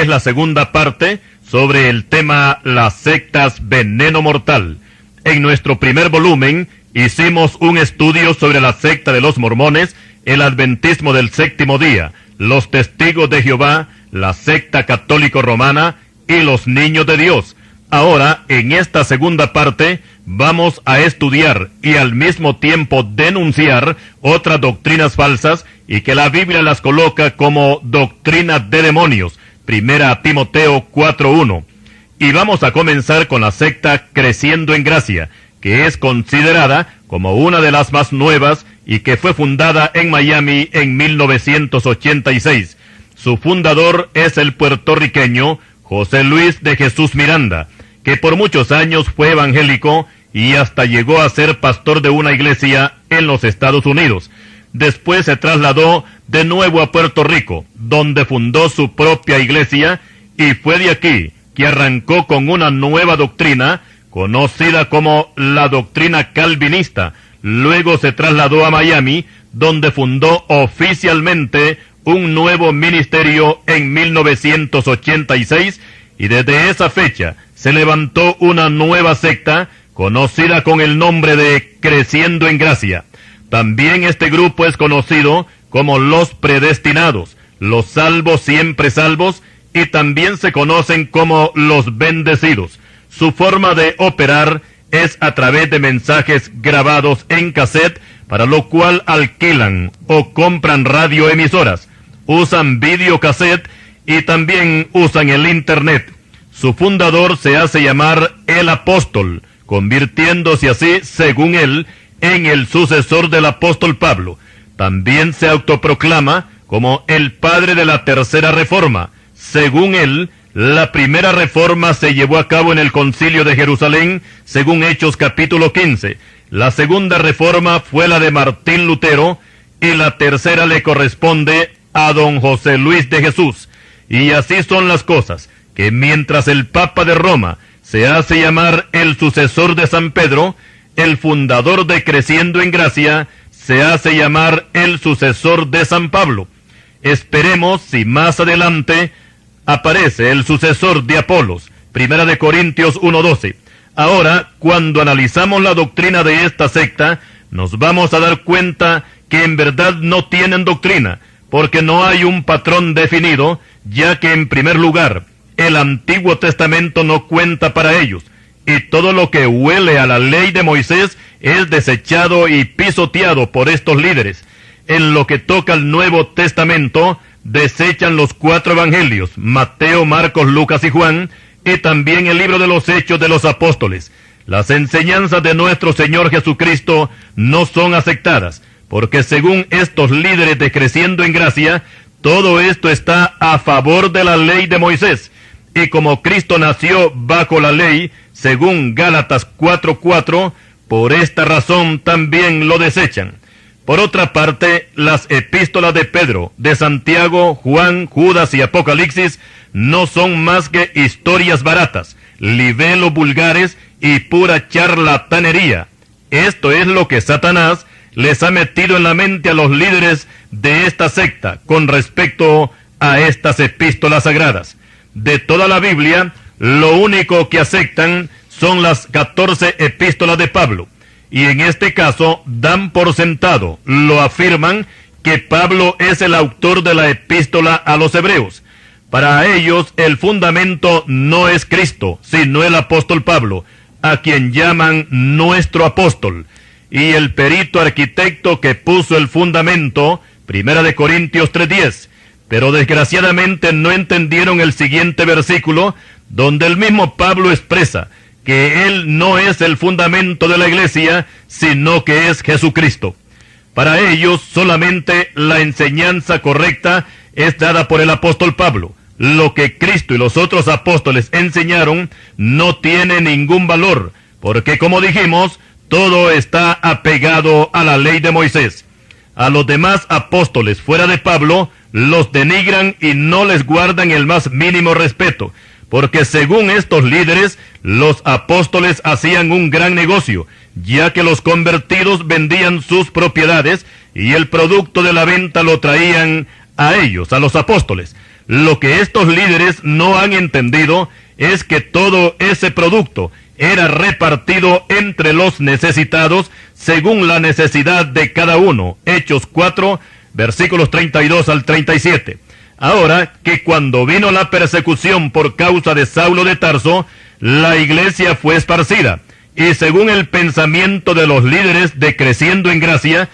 es la segunda parte sobre el tema las sectas veneno mortal. En nuestro primer volumen hicimos un estudio sobre la secta de los mormones, el adventismo del séptimo día, los testigos de Jehová, la secta católico romana y los niños de Dios. Ahora, en esta segunda parte, vamos a estudiar y al mismo tiempo denunciar otras doctrinas falsas y que la Biblia las coloca como doctrinas de demonios. Primera Timoteo 4:1. Y vamos a comenzar con la secta Creciendo en Gracia, que es considerada como una de las más nuevas y que fue fundada en Miami en 1986. Su fundador es el puertorriqueño José Luis de Jesús Miranda, que por muchos años fue evangélico y hasta llegó a ser pastor de una iglesia en los Estados Unidos. Después se trasladó de nuevo a Puerto Rico, donde fundó su propia iglesia, y fue de aquí que arrancó con una nueva doctrina, conocida como la doctrina calvinista. Luego se trasladó a Miami, donde fundó oficialmente un nuevo ministerio en 1986, y desde esa fecha se levantó una nueva secta, conocida con el nombre de Creciendo en Gracia. También este grupo es conocido como los predestinados, los salvos siempre salvos, y también se conocen como los bendecidos. Su forma de operar es a través de mensajes grabados en cassette, para lo cual alquilan o compran radioemisoras, usan videocassette y también usan el internet. Su fundador se hace llamar el apóstol, convirtiéndose así, según él, en el sucesor del apóstol Pablo. También se autoproclama como el padre de la tercera reforma. Según él, la primera reforma se llevó a cabo en el Concilio de Jerusalén, según Hechos capítulo 15. La segunda reforma fue la de Martín Lutero, y la tercera le corresponde a don José Luis de Jesús. Y así son las cosas, que mientras el Papa de Roma se hace llamar el sucesor de San Pedro, el fundador de Creciendo en Gracia se hace llamar el sucesor de San Pablo. Esperemos si más adelante aparece el sucesor de Apolos, Primera de Corintios 1:12. Ahora, cuando analizamos la doctrina de esta secta, nos vamos a dar cuenta que en verdad no tienen doctrina, porque no hay un patrón definido, ya que en primer lugar, el Antiguo Testamento no cuenta para ellos, y todo lo que huele a la ley de Moisés es desechado y pisoteado por estos líderes. En lo que toca al Nuevo Testamento, desechan los 4 evangelios, Mateo, Marcos, Lucas y Juan, y también el libro de los Hechos de los Apóstoles. Las enseñanzas de nuestro Señor Jesucristo no son aceptadas, porque según estos líderes de Creciendo en Gracia, todo esto está a favor de la ley de Moisés. Y como Cristo nació bajo la ley, según Gálatas 4:4, por esta razón también lo desechan. Por otra parte, las epístolas de Pedro, de Santiago, Juan, Judas y Apocalipsis no son más que historias baratas, libelos vulgares y pura charlatanería. Esto es lo que Satanás les ha metido en la mente a los líderes de esta secta con respecto a estas epístolas sagradas. De toda la Biblia, lo único que aceptan son las 14 epístolas de Pablo. Y en este caso, dan por sentado, lo afirman, que Pablo es el autor de la epístola a los hebreos. Para ellos, el fundamento no es Cristo, sino el apóstol Pablo, a quien llaman nuestro apóstol. Y el perito arquitecto que puso el fundamento, Primera de Corintios 3:10. Pero desgraciadamente no entendieron el siguiente versículo, donde el mismo Pablo expresa que él no es el fundamento de la iglesia, sino que es Jesucristo. Para ellos, solamente la enseñanza correcta es dada por el apóstol Pablo. Lo que Cristo y los otros apóstoles enseñaron no tiene ningún valor, porque como dijimos, todo está apegado a la ley de Moisés. A los demás apóstoles fuera de Pablo, los denigran y no les guardan el más mínimo respeto, porque según estos líderes, los apóstoles hacían un gran negocio, ya que los convertidos vendían sus propiedades y el producto de la venta lo traían a ellos, a los apóstoles. Lo que estos líderes no han entendido es que todo ese producto era repartido entre los necesitados según la necesidad de cada uno. Hechos 4, versículos 32 al 37. Ahora que cuando vino la persecución por causa de Saulo de Tarso, la iglesia fue esparcida, y según el pensamiento de los líderes de Creciendo en Gracia,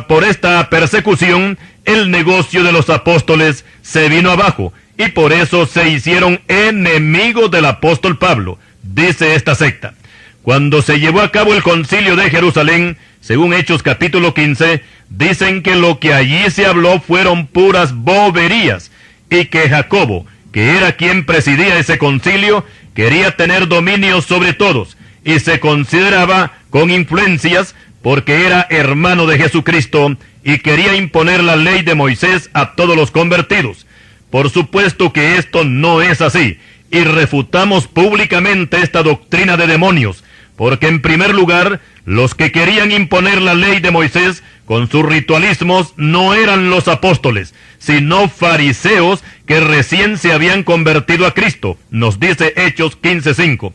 por esta persecución, el negocio de los apóstoles se vino abajo, y por eso se hicieron enemigos del apóstol Pablo, dice esta secta. Cuando se llevó a cabo el concilio de Jerusalén, según Hechos capítulo 15, dicen que lo que allí se habló fueron puras boberías, y que Jacobo, que era quien presidía ese concilio, quería tener dominio sobre todos, y se consideraba con influencias porque era hermano de Jesucristo y quería imponer la ley de Moisés a todos los convertidos. Por supuesto que esto no es así, y refutamos públicamente esta doctrina de demonios, porque en primer lugar, los que querían imponer la ley de Moisés con sus ritualismos no eran los apóstoles, sino fariseos que recién se habían convertido a Cristo, nos dice Hechos 15:5.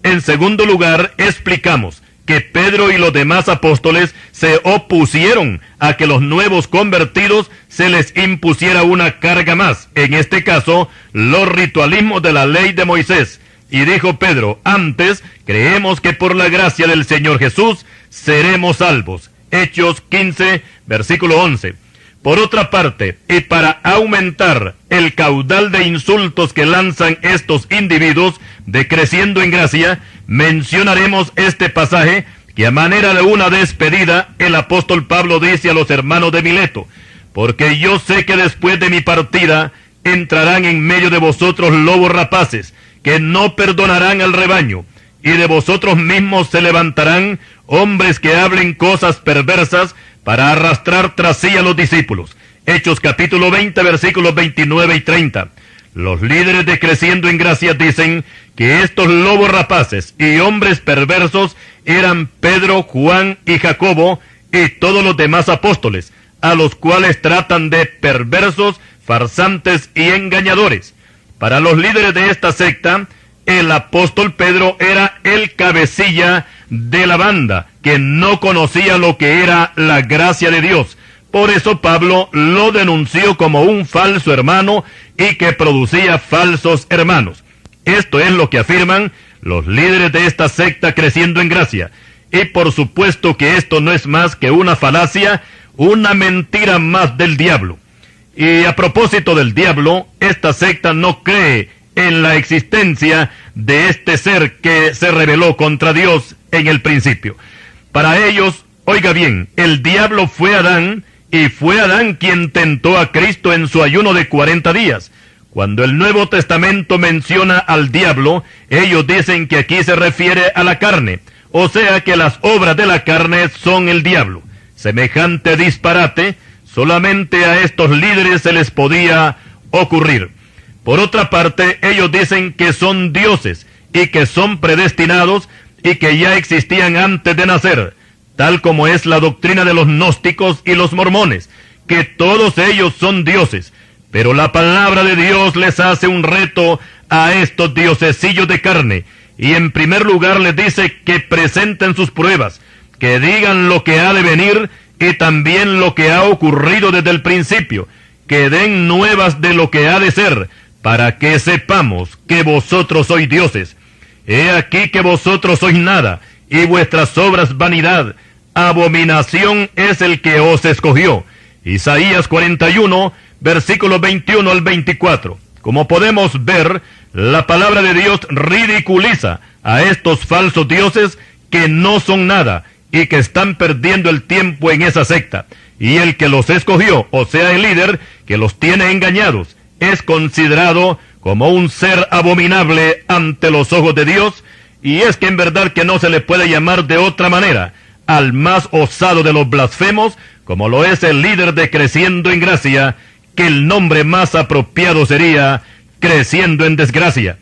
En segundo lugar, explicamos que Pedro y los demás apóstoles se opusieron a que los nuevos convertidos se les impusiera una carga más, en este caso, los ritualismos de la ley de Moisés. Y dijo Pedro, antes creemos que por la gracia del Señor Jesús seremos salvos. Hechos 15, versículo 11. Por otra parte, y para aumentar el caudal de insultos que lanzan estos individuos de Creciendo en Gracia, mencionaremos este pasaje que a manera de una despedida el apóstol Pablo dice a los hermanos de Mileto, porque yo sé que después de mi partida entrarán en medio de vosotros lobos rapaces, que no perdonarán al rebaño, y de vosotros mismos se levantarán hombres que hablen cosas perversas para arrastrar tras sí a los discípulos. Hechos capítulo 20, versículos 29 y 30. Los líderes de Creciendo en Gracia dicen que estos lobos rapaces y hombres perversos eran Pedro, Juan y Jacobo y todos los demás apóstoles, a los cuales tratan de perversos, farsantes y engañadores. Para los líderes de esta secta, el apóstol Pedro era el cabecilla de la banda, que no conocía lo que era la gracia de Dios. Por eso Pablo lo denunció como un falso hermano y que producía falsos hermanos. Esto es lo que afirman los líderes de esta secta Creciendo en Gracia. Y por supuesto que esto no es más que una falacia, una mentira más del diablo. Y a propósito del diablo, esta secta no cree en la existencia de este ser que se rebeló contra Dios en el principio. Para ellos, oiga bien, el diablo fue Adán, y fue Adán quien tentó a Cristo en su ayuno de 40 días. Cuando el Nuevo Testamento menciona al diablo, ellos dicen que aquí se refiere a la carne, o sea que las obras de la carne son el diablo. Semejante disparate, solamente a estos líderes se les podía ocurrir. Por otra parte, ellos dicen que son dioses, y que son predestinados, y que ya existían antes de nacer, tal como es la doctrina de los gnósticos y los mormones, que todos ellos son dioses. Pero la palabra de Dios les hace un reto a estos diosesillos de carne, y en primer lugar les dice que presenten sus pruebas, que digan lo que ha de venir, y también lo que ha ocurrido desde el principio, que den nuevas de lo que ha de ser, para que sepamos que vosotros sois dioses. He aquí que vosotros sois nada, y vuestras obras vanidad. Abominación es el que os escogió. Isaías 41, versículos 21 al 24. Como podemos ver, la palabra de Dios ridiculiza a estos falsos dioses que no son nada y que están perdiendo el tiempo en esa secta. Y el que los escogió, o sea el líder que los tiene engañados, es considerado como un ser abominable ante los ojos de Dios, y es que en verdad que no se le puede llamar de otra manera al más osado de los blasfemos, como lo es el líder de Creciendo en Gracia, que el nombre más apropiado sería Creciendo en Desgracia.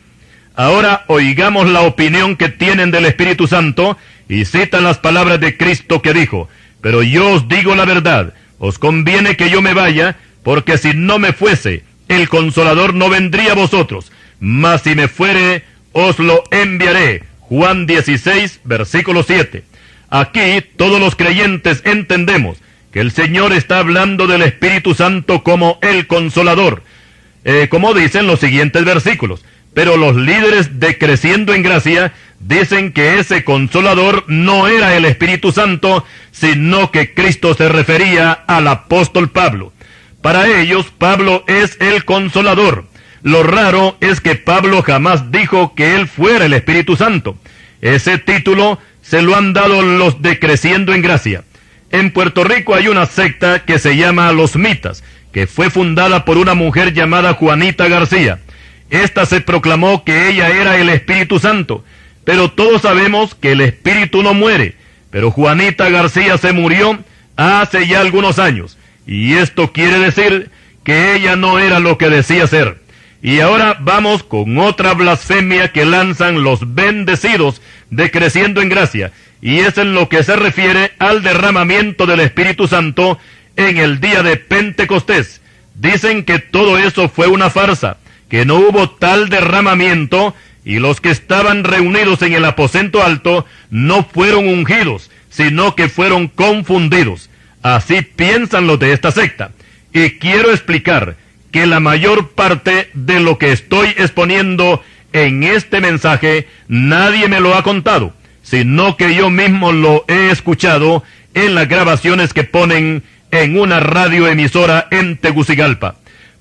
Ahora oigamos la opinión que tienen del Espíritu Santo, y citan las palabras de Cristo que dijo, pero yo os digo la verdad, os conviene que yo me vaya, porque si no me fuese, el Consolador no vendría a vosotros, mas si me fuere, os lo enviaré. Juan 16, versículo 7. Aquí todos los creyentes entendemos que el Señor está hablando del Espíritu Santo como el Consolador, como dicen los siguientes versículos. Pero los líderes de Creciendo en Gracia dicen que ese Consolador no era el Espíritu Santo, sino que Cristo se refería al apóstol Pablo. Para ellos, Pablo es el Consolador. Lo raro es que Pablo jamás dijo que él fuera el Espíritu Santo. Ese título se lo han dado los de Creciendo en Gracia. En Puerto Rico hay una secta que se llama Los Mitas, que fue fundada por una mujer llamada Juanita García. Esta se proclamó que ella era el Espíritu Santo, pero todos sabemos que el Espíritu no muere. Pero Juanita García se murió hace ya algunos años, y esto quiere decir que ella no era lo que decía ser. Y ahora vamos con otra blasfemia que lanzan los bendecidos de Creciendo en Gracia, y es en lo que se refiere al derramamiento del Espíritu Santo en el día de Pentecostés. Dicen que todo eso fue una farsa, que no hubo tal derramamiento, y los que estaban reunidos en el aposento alto no fueron ungidos, sino que fueron confundidos. Así piensan los de esta secta. Y quiero explicar que la mayor parte de lo que estoy exponiendo en este mensaje, nadie me lo ha contado, sino que yo mismo lo he escuchado en las grabaciones que ponen en una radioemisora en Tegucigalpa.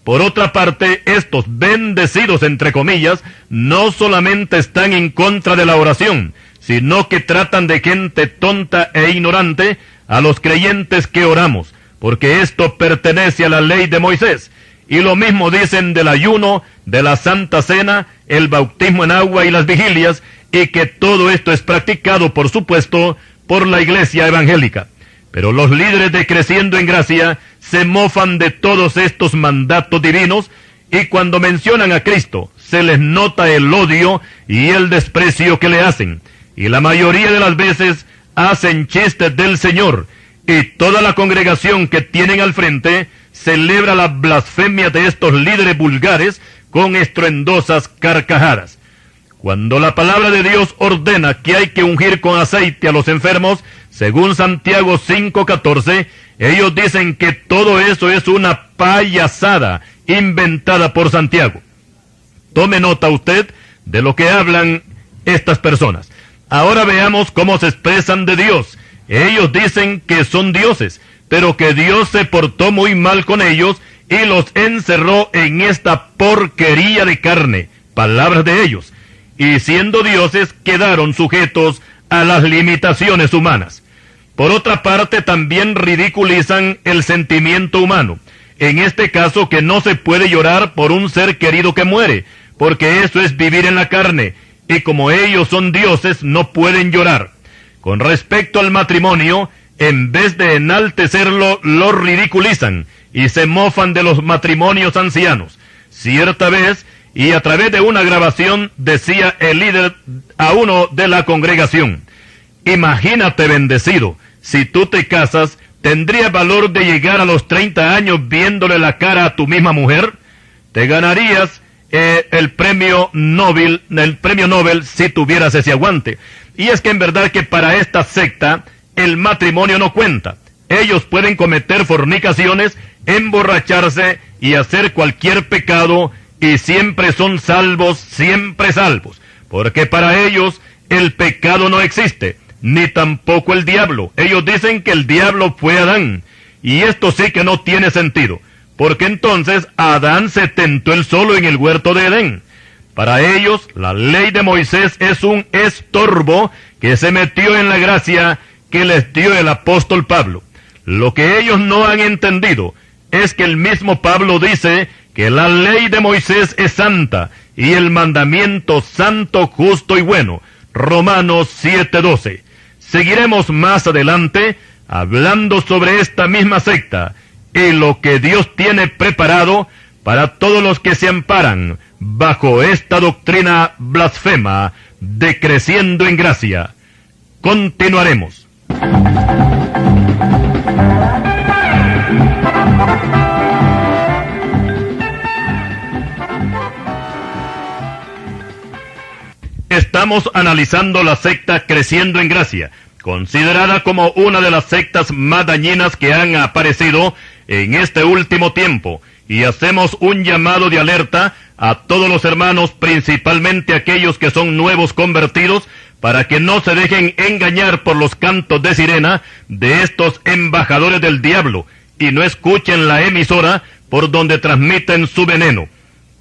Por otra parte, estos bendecidos, entre comillas, no solamente están en contra de la oración, sino que tratan de gente tonta e ignorante a los creyentes que oramos, porque esto pertenece a la ley de Moisés. Y lo mismo dicen del ayuno, de la Santa Cena, el bautismo en agua y las vigilias, y que todo esto es practicado, por supuesto, por la iglesia evangélica. Pero los líderes de Creciendo en Gracia se mofan de todos estos mandatos divinos, y cuando mencionan a Cristo, se les nota el odio y el desprecio que le hacen. Y la mayoría de las veces hacen chistes del Señor, y toda la congregación que tienen al frente celebra la blasfemia de estos líderes vulgares con estruendosas carcajadas. Cuando la palabra de Dios ordena que hay que ungir con aceite a los enfermos, según Santiago 5:14, ellos dicen que todo eso es una payasada inventada por Santiago. Tome nota usted de lo que hablan estas personas. Ahora veamos cómo se expresan de Dios. Ellos dicen que son dioses, pero que Dios se portó muy mal con ellos y los encerró en esta porquería de carne, palabras de ellos, y siendo dioses quedaron sujetos a las limitaciones humanas. Por otra parte, también ridiculizan el sentimiento humano, en este caso que no se puede llorar por un ser querido que muere, porque eso es vivir en la carne, y como ellos son dioses, no pueden llorar. Con respecto al matrimonio, en vez de enaltecerlo, lo ridiculizan y se mofan de los matrimonios ancianos. Cierta vez, y a través de una grabación, decía el líder a uno de la congregación: imagínate, bendecido, si tú te casas, ¿tendrías valor de llegar a los 30 años viéndole la cara a tu misma mujer? Te ganarías el premio Nobel si tuvieras ese aguante. Y es que en verdad que para esta secta el matrimonio no cuenta. Ellos pueden cometer fornicaciones, emborracharse y hacer cualquier pecado, y siempre son salvos, siempre salvos, porque para ellos el pecado no existe, ni tampoco el diablo. Ellos dicen que el diablo fue Adán, y esto sí que no tiene sentido, porque entonces Adán se tentó él solo en el huerto de Edén. Para ellos, la ley de Moisés es un estorbo que se metió en la gracia que les dio el apóstol Pablo. Lo que ellos no han entendido es que el mismo Pablo dice que la ley de Moisés es santa y el mandamiento santo, justo y bueno. Romanos 7:12. Seguiremos más adelante hablando sobre esta misma secta y lo que Dios tiene preparado para todos los que se amparan bajo esta doctrina blasfema de Creciendo en Gracia. Continuaremos. Estamos analizando la secta Creciendo en Gracia, considerada como una de las sectas más dañinas que han aparecido en este último tiempo, y hacemos un llamado de alerta a todos los hermanos, principalmente aquellos que son nuevos convertidos, para que no se dejen engañar por los cantos de sirena de estos embajadores del diablo, y no escuchen la emisora por donde transmiten su veneno.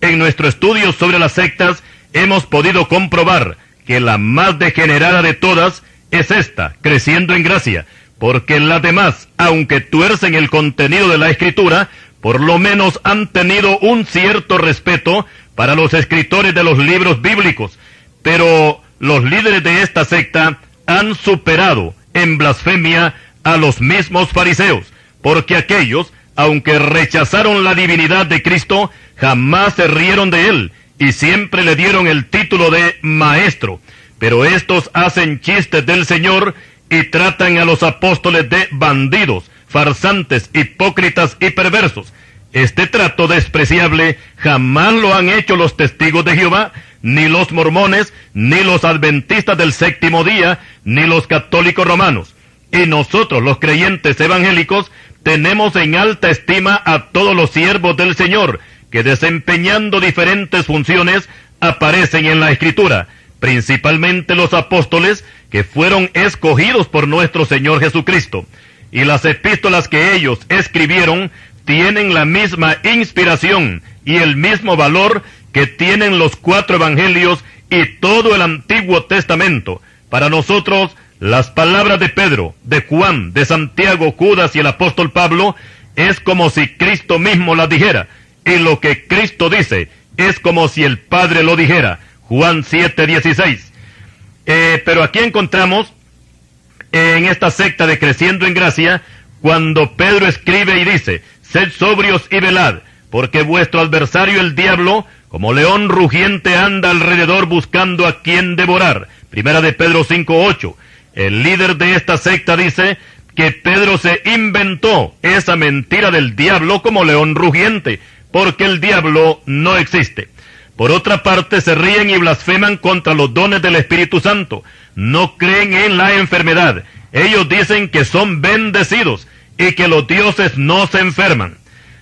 En nuestro estudio sobre las sectas, hemos podido comprobar que la más degenerada de todas es esta, Creciendo en Gracia, porque las demás, aunque tuercen el contenido de la Escritura, por lo menos han tenido un cierto respeto para los escritores de los libros bíblicos, pero los líderes de esta secta han superado en blasfemia a los mismos fariseos, porque aquellos, aunque rechazaron la divinidad de Cristo, jamás se rieron de él, y siempre le dieron el título de maestro. Pero estos hacen chistes del Señor y tratan a los apóstoles de bandidos, farsantes, hipócritas y perversos. Este trato despreciable jamás lo han hecho los testigos de Jehová, ni los mormones, ni los adventistas del séptimo día, ni los católicos romanos. Y nosotros, los creyentes evangélicos, tenemos en alta estima a todos los siervos del Señor, que desempeñando diferentes funciones aparecen en la Escritura, principalmente los apóstoles que fueron escogidos por nuestro Señor Jesucristo. Y las epístolas que ellos escribieron tienen la misma inspiración y el mismo valor que tienen los 4 evangelios y todo el Antiguo Testamento. Para nosotros, las palabras de Pedro, de Juan, de Santiago, Judas y el apóstol Pablo es como si Cristo mismo las dijera, y lo que Cristo dice es como si el Padre lo dijera. Juan 7:16. Pero aquí encontramos en esta secta de Creciendo en Gracia, cuando Pedro escribe y dice: sed sobrios y velad, porque vuestro adversario el diablo, como león rugiente, anda alrededor buscando a quien devorar. Primera de Pedro 5:8. El líder de esta secta dice que Pedro se inventó esa mentira del diablo como león rugiente, porque el diablo no existe. Por otra parte, se ríen y blasfeman contra los dones del Espíritu Santo. No creen en la enfermedad. Ellos dicen que son bendecidos y que los dioses no se enferman.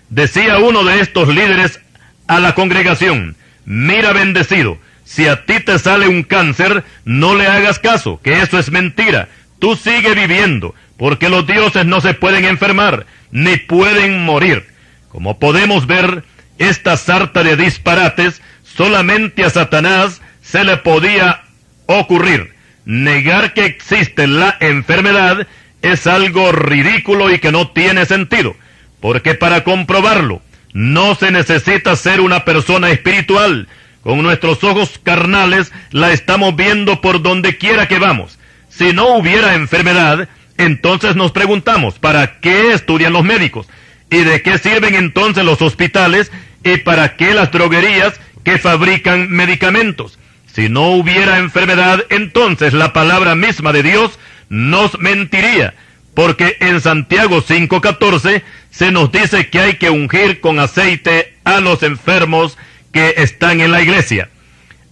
Decía uno de estos líderes a la congregación: mira, bendecido, si a ti te sale un cáncer, no le hagas caso, que eso es mentira. Tú sigue viviendo, porque los dioses no se pueden enfermar, ni pueden morir. Como podemos ver, esta sarta de disparates solamente a Satanás se le podía ocurrir. Negar que existe la enfermedad es algo ridículo y que no tiene sentido, porque para comprobarlo no se necesita ser una persona espiritual. Con nuestros ojos carnales la estamos viendo por donde quiera que vamos. Si no hubiera enfermedad, entonces nos preguntamos, ¿para qué estudian los médicos? ¿Y de qué sirven entonces los hospitales? ¿Y para qué las droguerías que fabrican medicamentos? Si no hubiera enfermedad, entonces la palabra misma de Dios nos mentiría, porque en Santiago 5:14 se nos dice que hay que ungir con aceite a los enfermos que están en la iglesia.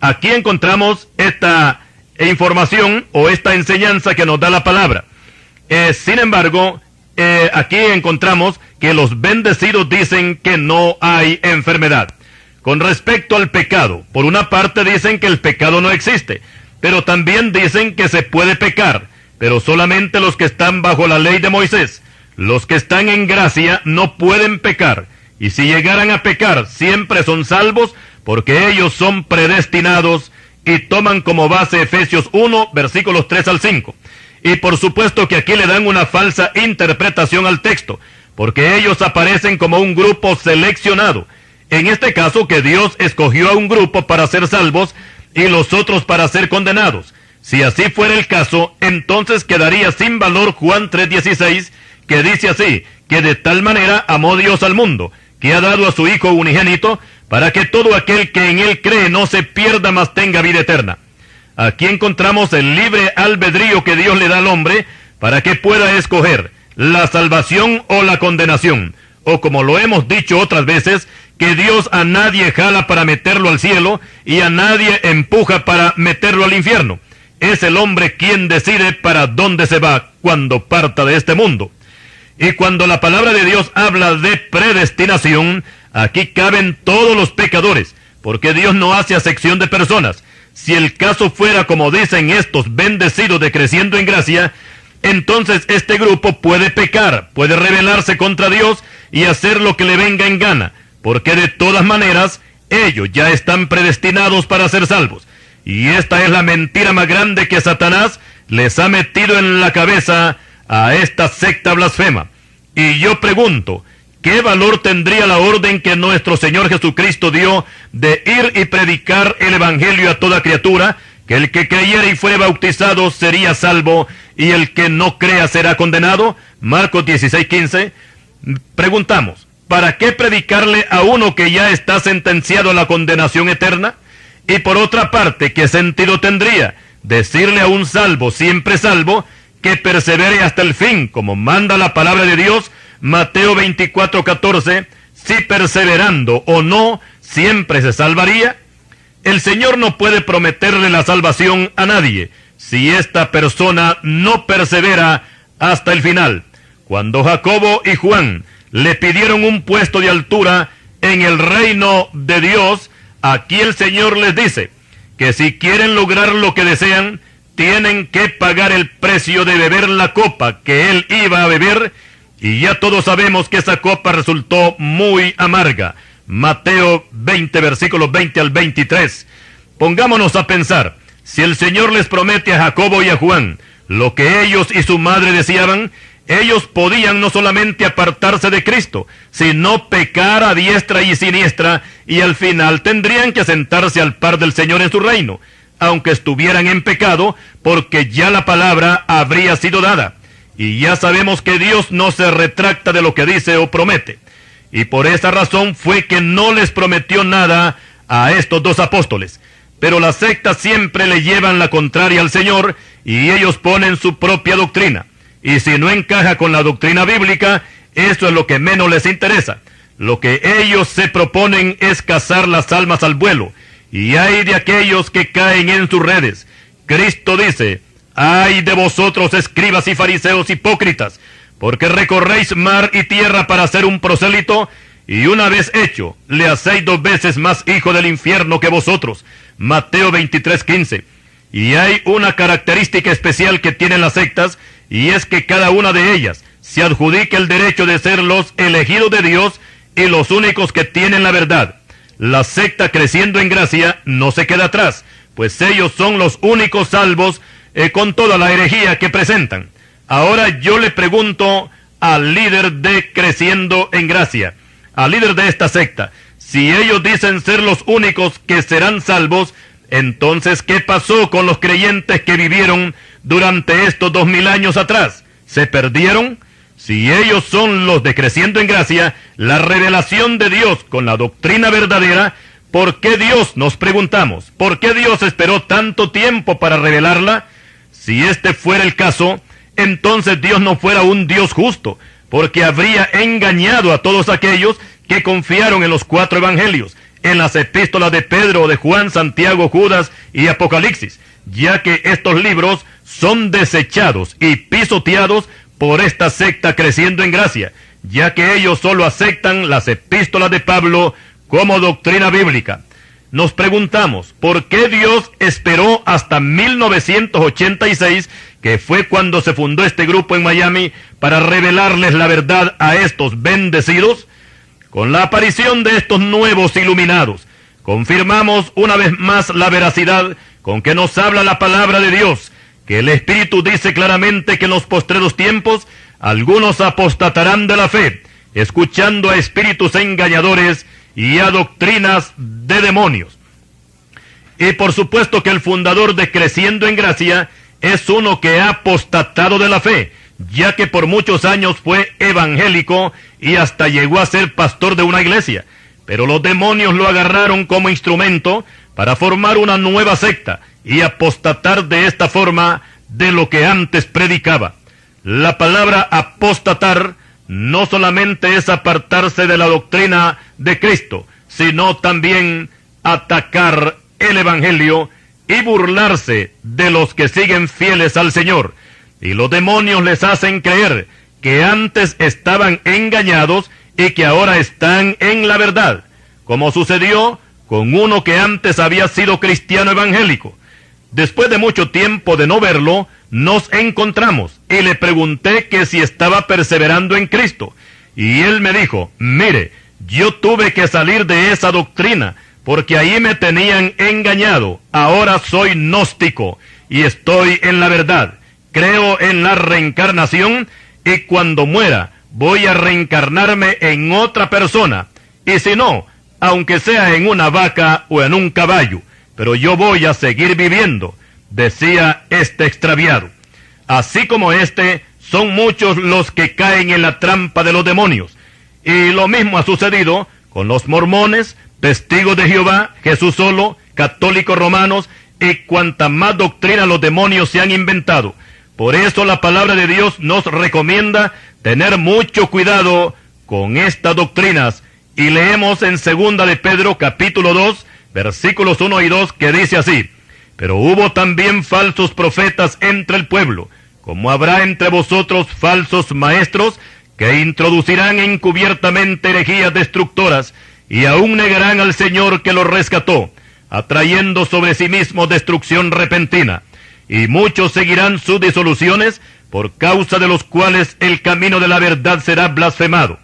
Aquí encontramos esta información o esta enseñanza que nos da la palabra. Sin embargo, aquí encontramos que los bendecidos dicen que no hay enfermedad. Con respecto al pecado, por una parte dicen que el pecado no existe, pero también dicen que se puede pecar, pero solamente los que están bajo la ley de Moisés. Los que están en gracia no pueden pecar, y si llegaran a pecar, siempre son salvos, porque ellos son predestinados, y toman como base Efesios 1, versículos 3 al 5. Y por supuesto que aquí le dan una falsa interpretación al texto, porque ellos aparecen como un grupo seleccionado. En este caso, que Dios escogió a un grupo para ser salvos y los otros para ser condenados. Si así fuera el caso, entonces quedaría sin valor Juan 3:16, que dice así, que de tal manera amó Dios al mundo, que ha dado a su Hijo unigénito, para que todo aquel que en él cree no se pierda, mas tenga vida eterna. Aquí encontramos el libre albedrío que Dios le da al hombre para que pueda escoger la salvación o la condenación, o como lo hemos dicho otras veces, que Dios a nadie jala para meterlo al cielo y a nadie empuja para meterlo al infierno. Es el hombre quien decide para dónde se va cuando parta de este mundo. Y cuando la palabra de Dios habla de predestinación, aquí caben todos los pecadores, porque Dios no hace acepción de personas. Si el caso fuera como dicen estos bendecidos de Creciendo en Gracia, entonces este grupo puede pecar, puede rebelarse contra Dios y hacer lo que le venga en gana, porque de todas maneras ellos ya están predestinados para ser salvos. Y esta es la mentira más grande que Satanás les ha metido en la cabeza a esta secta blasfema. Y yo pregunto, ¿qué valor tendría la orden que nuestro Señor Jesucristo dio de ir y predicar el Evangelio a toda criatura? Que el que creyere y fuere bautizado sería salvo, y el que no crea será condenado. Marcos 16:15. Preguntamos, ¿para qué predicarle a uno que ya está sentenciado a la condenación eterna? Y por otra parte, ¿qué sentido tendría decirle a un salvo, siempre salvo, que persevere hasta el fin, como manda la palabra de Dios, Mateo 24:14, si perseverando o no, siempre se salvaría? El Señor no puede prometerle la salvación a nadie si esta persona no persevera hasta el final. Cuando Jacobo y Juan le pidieron un puesto de altura en el reino de Dios, aquí el Señor les dice que si quieren lograr lo que desean, tienen que pagar el precio de beber la copa que él iba a beber, y ya todos sabemos que esa copa resultó muy amarga. Mateo 20, versículos 20 al 23. Pongámonos a pensar, si el Señor les promete a Jacobo y a Juan lo que ellos y su madre deseaban, ellos podían no solamente apartarse de Cristo, sino pecar a diestra y siniestra, y al final tendrían que sentarse al par del Señor en su reino, aunque estuvieran en pecado, porque ya la palabra habría sido dada. Y ya sabemos que Dios no se retracta de lo que dice o promete. Y por esa razón fue que no les prometió nada a estos dos apóstoles. Pero las sectas siempre le llevan la contraria al Señor, y ellos ponen su propia doctrina. Y si no encaja con la doctrina bíblica, eso es lo que menos les interesa. Lo que ellos se proponen es cazar las almas al vuelo. Y hay de aquellos que caen en sus redes. Cristo dice, ay de vosotros, escribas y fariseos hipócritas, porque recorréis mar y tierra para ser un prosélito, y una vez hecho, le hacéis 2 veces más hijo del infierno que vosotros. Mateo 23:15. Y hay una característica especial que tienen las sectas, y es que cada una de ellas se adjudica el derecho de ser los elegidos de Dios y los únicos que tienen la verdad. La secta Creciendo en Gracia no se queda atrás, pues ellos son los únicos salvos con toda la herejía que presentan. Ahora yo le pregunto al líder de Creciendo en Gracia, al líder de esta secta, si ellos dicen ser los únicos que serán salvos, entonces ¿qué pasó con los creyentes que vivieron durante estos 2000 años atrás? ¿Se perdieron? Si ellos son los de Creciendo en Gracia, la revelación de Dios con la doctrina verdadera, ¿por qué Dios, nos preguntamos, por qué Dios esperó tanto tiempo para revelarla? Si este fuera el caso, entonces Dios no fuera un Dios justo, porque habría engañado a todos aquellos que confiaron en los 4 evangelios, en las epístolas de Pedro, de Juan, Santiago, Judas y Apocalipsis, ya que estos libros son desechados y pisoteados por esta secta Creciendo en Gracia, ya que ellos solo aceptan las epístolas de Pablo como doctrina bíblica. Nos preguntamos, ¿por qué Dios esperó hasta 1986, que fue cuando se fundó este grupo en Miami, para revelarles la verdad a estos bendecidos? Con la aparición de estos nuevos iluminados, confirmamos una vez más la veracidad con que nos habla la palabra de Dios, que el Espíritu dice claramente que en los postreros tiempos algunos apostatarán de la fe, escuchando a espíritus engañadores y a doctrinas de demonios. Y por supuesto que el fundador de Creciendo en Gracia es uno que ha apostatado de la fe, ya que por muchos años fue evangélico y hasta llegó a ser pastor de una iglesia, pero los demonios lo agarraron como instrumento para formar una nueva secta y apostatar de esta forma de lo que antes predicaba. La palabra apostatar no solamente es apartarse de la doctrina de Cristo, sino también atacar el Evangelio y burlarse de los que siguen fieles al Señor. Y los demonios les hacen creer que antes estaban engañados y que ahora están en la verdad, como sucedió con uno que antes había sido cristiano evangélico. Después de mucho tiempo de no verlo, nos encontramos y le pregunté que si estaba perseverando en Cristo. Y él me dijo, mire, yo tuve que salir de esa doctrina, porque ahí me tenían engañado. Ahora soy gnóstico y estoy en la verdad. Creo en la reencarnación y cuando muera voy a reencarnarme en otra persona. Y si no, aunque sea en una vaca o en un caballo, pero yo voy a seguir viviendo, decía este extraviado. Así como este, son muchos los que caen en la trampa de los demonios. Y lo mismo ha sucedido con los mormones, testigos de Jehová, Jesús solo, católicos romanos y cuanta más doctrina los demonios se han inventado. Por eso la palabra de Dios nos recomienda tener mucho cuidado con estas doctrinas. Y leemos en 2 de Pedro capítulo 2, versículos 1 y 2, que dice así: pero hubo también falsos profetas entre el pueblo, como habrá entre vosotros falsos maestros, que introducirán encubiertamente herejías destructoras, y aún negarán al Señor que los rescató, atrayendo sobre sí mismos destrucción repentina. Y muchos seguirán sus disoluciones, por causa de los cuales el camino de la verdad será blasfemado.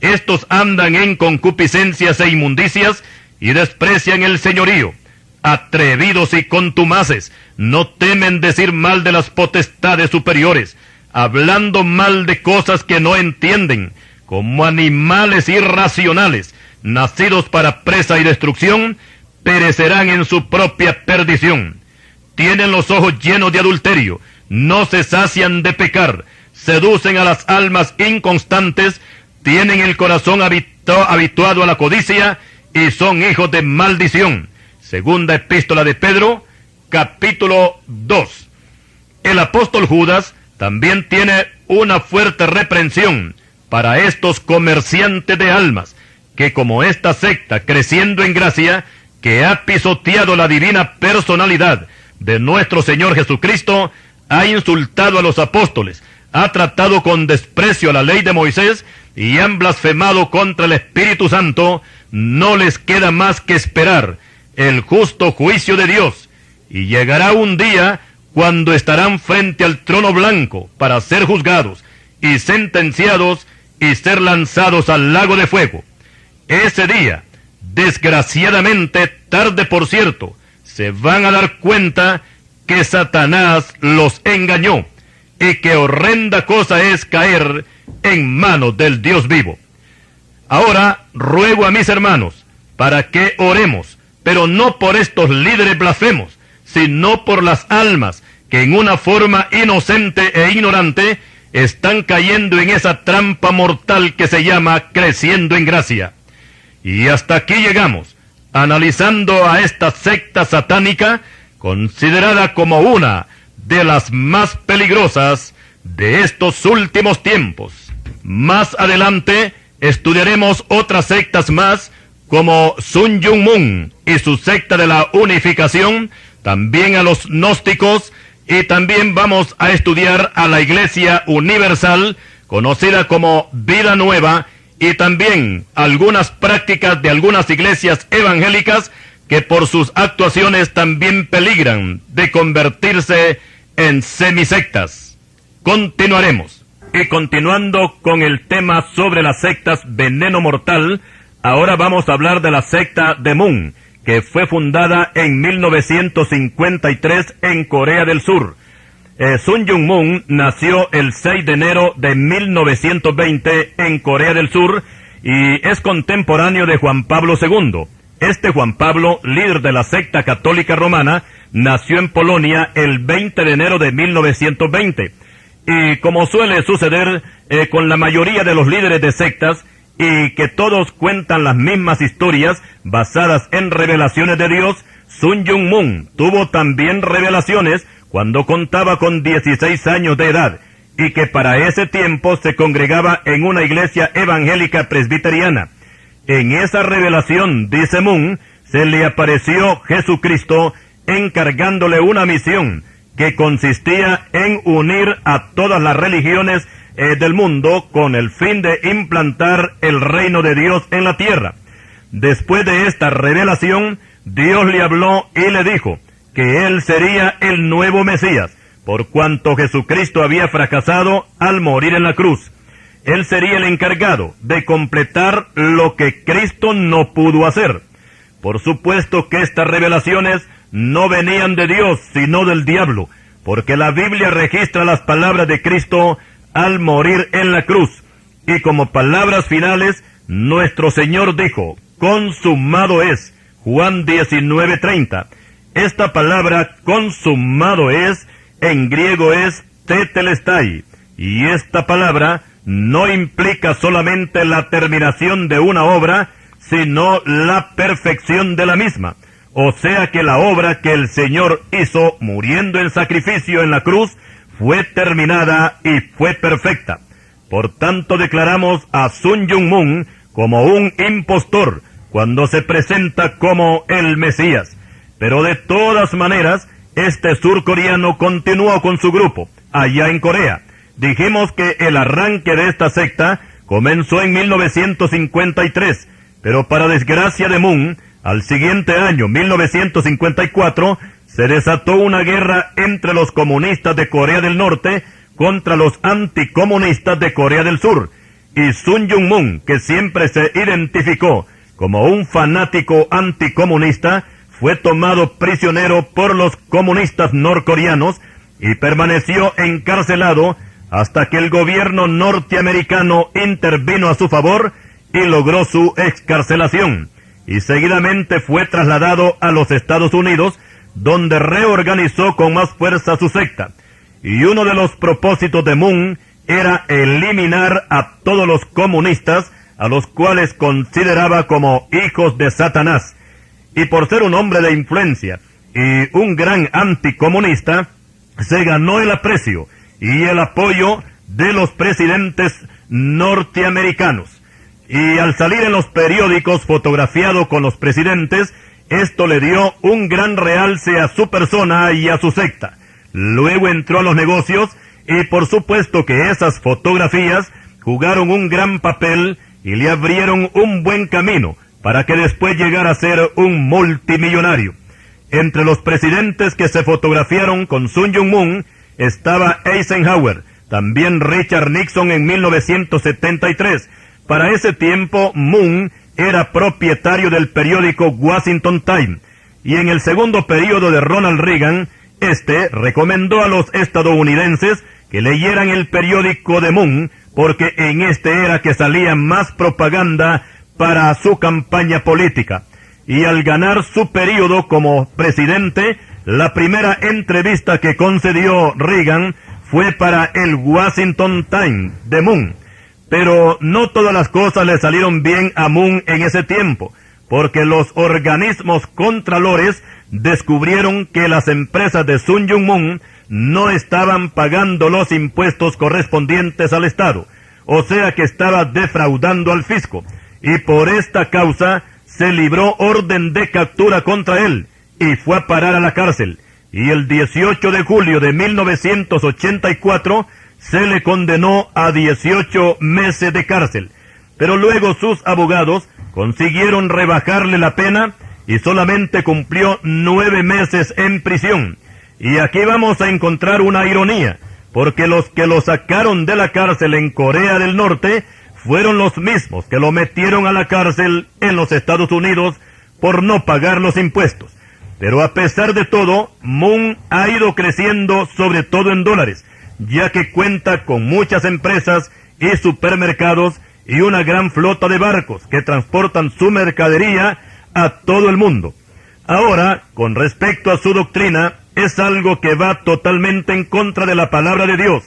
Estos andan en concupiscencias e inmundicias, y desprecian el señorío. Atrevidos y contumaces, no temen decir mal de las potestades superiores, hablando mal de cosas que no entienden, como animales irracionales, nacidos para presa y destrucción, perecerán en su propia perdición. Tienen los ojos llenos de adulterio, no se sacian de pecar, seducen a las almas inconstantes, tienen el corazón habituado a la codicia, y son hijos de maldición. Segunda epístola de Pedro, capítulo 2. El apóstol Judas también tiene una fuerte reprensión para estos comerciantes de almas, que como esta secta, creciendo en gracia, que ha pisoteado la divina personalidad de nuestro Señor Jesucristo, ha insultado a los apóstoles, ha tratado con desprecio a la ley de Moisés y han blasfemado contra el Espíritu Santo, no les queda más que esperar el justo juicio de Dios, y llegará un día cuando estarán frente al trono blanco para ser juzgados y sentenciados y ser lanzados al lago de fuego. Ese día, desgraciadamente, tarde por cierto, se van a dar cuenta que Satanás los engañó y que horrenda cosa es caer en manos del Dios vivo. Ahora ruego a mis hermanos para que oremos, pero no por estos líderes blasfemos, sino por las almas que en una forma inocente e ignorante están cayendo en esa trampa mortal que se llama creciendo en gracia. Y hasta aquí llegamos, analizando a esta secta satánica, considerada como una de las más peligrosas de estos últimos tiempos. Más adelante estudiaremos otras sectas más, como Sun Myung Moon y su secta de la unificación, también a los gnósticos, y también vamos a estudiar a la Iglesia Universal, conocida como Vida Nueva, y también algunas prácticas de algunas iglesias evangélicas que por sus actuaciones también peligran de convertirse en semisectas. Continuaremos. Y continuando con el tema sobre las sectas veneno mortal, ahora vamos a hablar de la secta de Moon, que fue fundada en 1953 en Corea del Sur. Sun Myung Moon nació el 6 de enero de 1920 en Corea del Sur y es contemporáneo de Juan Pablo II. Este Juan Pablo, líder de la secta católica romana, nació en Polonia el 20 de enero de 1920. Y como suele suceder con la mayoría de los líderes de sectas, y que todos cuentan las mismas historias basadas en revelaciones de Dios, Sun Myung Moon tuvo también revelaciones cuando contaba con 16 años de edad, y que para ese tiempo se congregaba en una iglesia evangélica presbiteriana. En esa revelación, dice Moon, se le apareció Jesucristo encargándole una misión que consistía en unir a todas las religiones del mundo con el fin de implantar el reino de Dios en la tierra. Después de esta revelación, Dios le habló y le dijo que él sería el nuevo Mesías, por cuanto Jesucristo había fracasado al morir en la cruz. Él sería el encargado de completar lo que Cristo no pudo hacer. Por supuesto que estas revelaciones no venían de Dios, sino del diablo, porque la Biblia registra las palabras de Cristo al morir en la cruz, y como palabras finales, nuestro Señor dijo, consumado es, Juan 19:30. Esta palabra consumado es, en griego es tetelestai, y esta palabra no implica solamente la terminación de una obra, sino la perfección de la misma. O sea que la obra que el Señor hizo muriendo en sacrificio en la cruz fue terminada y fue perfecta. Por tanto declaramos a Sun Myung Moon como un impostor cuando se presenta como el Mesías. Pero de todas maneras, este surcoreano continuó con su grupo allá en Corea. Dijimos que el arranque de esta secta comenzó en 1953, pero para desgracia de Moon, al siguiente año, 1954, se desató una guerra entre los comunistas de Corea del Norte contra los anticomunistas de Corea del Sur, y Sun Myung Moon, que siempre se identificó como un fanático anticomunista, fue tomado prisionero por los comunistas norcoreanos y permaneció encarcelado hasta que el gobierno norteamericano intervino a su favor y logró su excarcelación, y seguidamente fue trasladado a los Estados Unidos, donde reorganizó con más fuerza su secta. Y uno de los propósitos de Moon era eliminar a todos los comunistas, a los cuales consideraba como hijos de Satanás. Y por ser un hombre de influencia y un gran anticomunista, se ganó el aprecio y el apoyo de los presidentes norteamericanos. Y al salir en los periódicos fotografiado con los presidentes, esto le dio un gran realce a su persona y a su secta. Luego entró a los negocios y por supuesto que esas fotografías jugaron un gran papel y le abrieron un buen camino para que después llegara a ser un multimillonario. Entre los presidentes que se fotografiaron con Sun Myung Moon estaba Eisenhower, también Richard Nixon en 1973. Para ese tiempo, Moon era propietario del periódico Washington Times, y en el segundo periodo de Ronald Reagan, recomendó a los estadounidenses que leyeran el periódico de Moon, porque en era que salía más propaganda para su campaña política. Y al ganar su periodo como presidente, la primera entrevista que concedió Reagan fue para el Washington Times de Moon. Pero no todas las cosas le salieron bien a Moon en ese tiempo, porque los organismos contralores descubrieron que las empresas de Sun Myung Moon no estaban pagando los impuestos correspondientes al Estado, o sea que estaba defraudando al fisco, y por esta causa se libró orden de captura contra él, y fue a parar a la cárcel, y el 18 de julio de 1984 se le condenó a 18 meses de cárcel, pero luego sus abogados consiguieron rebajarle la pena y solamente cumplió 9 meses en prisión. Y aquí vamos a encontrar una ironía, porque los que lo sacaron de la cárcel en Corea del Norte fueron los mismos que lo metieron a la cárcel en los Estados Unidos por no pagar los impuestos. Pero a pesar de todo, Moon ha ido creciendo sobre todo en dólares, ya que cuenta con muchas empresas y supermercados y una gran flota de barcos que transportan su mercadería a todo el mundo. Ahora, con respecto a su doctrina, es algo que va totalmente en contra de la palabra de Dios.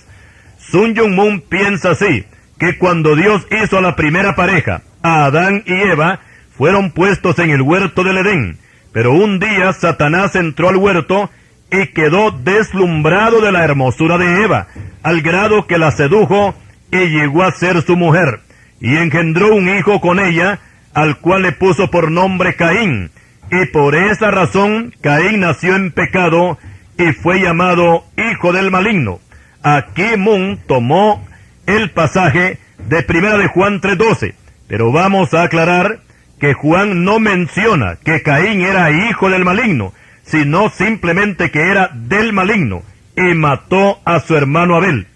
Sun Myung Moon piensa así, que cuando Dios hizo a la primera pareja, a Adán y Eva, fueron puestos en el huerto del Edén, pero un día Satanás entró al huerto y quedó deslumbrado de la hermosura de Eva, al grado que la sedujo y llegó a ser su mujer, y engendró un hijo con ella, al cual le puso por nombre Caín, y por esa razón Caín nació en pecado y fue llamado hijo del maligno. Aquí Moon tomó el pasaje de 1 de Juan 3:12, pero vamos a aclarar que Juan no menciona que Caín era hijo del maligno, sino simplemente que era del maligno, y mató a su hermano Abel.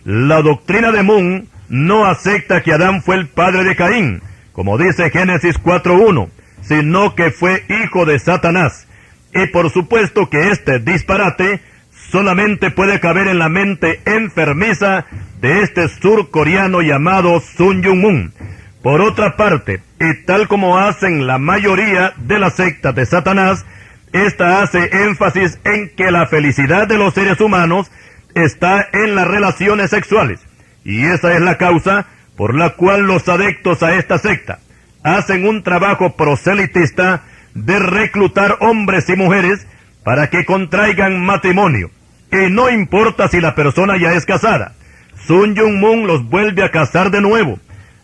La doctrina de Moon no acepta que Adán fue el padre de Caín, como dice Génesis 4:1, sino que fue hijo de Satanás. Y por supuesto que este disparate solamente puede caber en la mente enfermiza de este surcoreano llamado Sun Myung Moon. Por otra parte, y tal como hacen la mayoría de las sectas de Satanás, esta hace énfasis en que la felicidad de los seres humanos está en las relaciones sexuales, y esa es la causa por la cual los adeptos a esta secta hacen un trabajo proselitista de reclutar hombres y mujeres para que contraigan matrimonio, y no importa si la persona ya es casada. Sun Myung Moon los vuelve a casar de nuevo.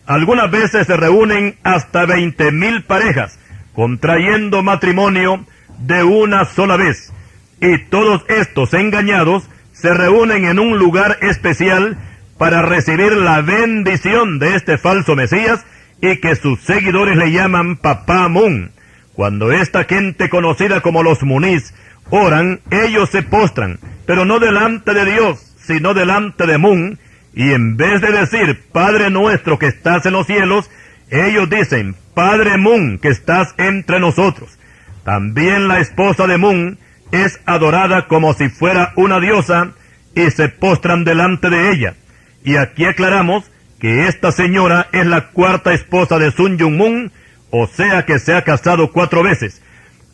Algunas veces se reúnen hasta 20,000 parejas, contrayendo matrimonio de una sola vez. Y todos estos engañados se reúnen en un lugar especial para recibir la bendición de este falso Mesías, y que sus seguidores le llaman Papá Moon. Cuando esta gente conocida como los Munís oran, ellos se postran, pero no delante de Dios, sino delante de Moon, y en vez de decir, Padre nuestro que estás en los cielos, ellos dicen, Padre Moon que estás entre nosotros. También la esposa de Moon es adorada como si fuera una diosa, y se postran delante de ella. Y aquí aclaramos que esta señora es la cuarta esposa de Sun Myung Moon, o sea que se ha casado 4 veces.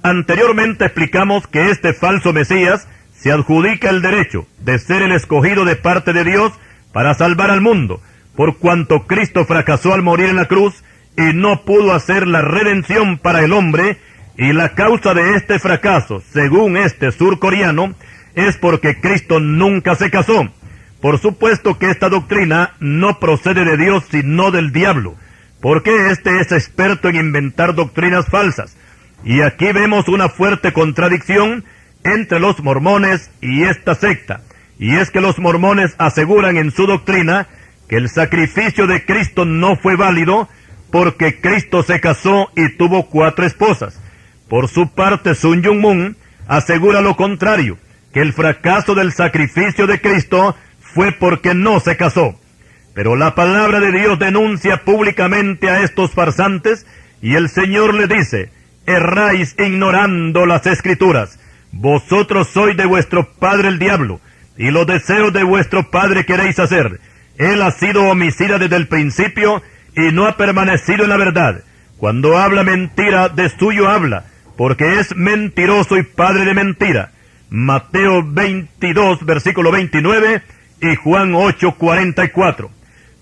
Anteriormente explicamos que este falso Mesías se adjudica el derecho de ser el escogido de parte de Dios para salvar al mundo, por cuanto Cristo fracasó al morir en la cruz y no pudo hacer la redención para el hombre, y la causa de este fracaso, según este surcoreano, es porque Cristo nunca se casó. Por supuesto que esta doctrina no procede de Dios, sino del diablo, porque este es experto en inventar doctrinas falsas. Y aquí vemos una fuerte contradicción entre los mormones y esta secta, y es que los mormones aseguran en su doctrina que el sacrificio de Cristo no fue válido porque Cristo se casó y tuvo 4 esposas. Por su parte, Sun Myung Moon asegura lo contrario, que el fracaso del sacrificio de Cristo fue porque no se casó. Pero la palabra de Dios denuncia públicamente a estos farsantes, y el Señor le dice, erráis ignorando las Escrituras. Vosotros sois de vuestro padre el diablo, y los deseos de vuestro padre queréis hacer. Él ha sido homicida desde el principio, y no ha permanecido en la verdad. Cuando habla mentira, de suyo habla, porque es mentiroso y padre de mentira. Mateo 22, versículo 29, y Juan 8, 44.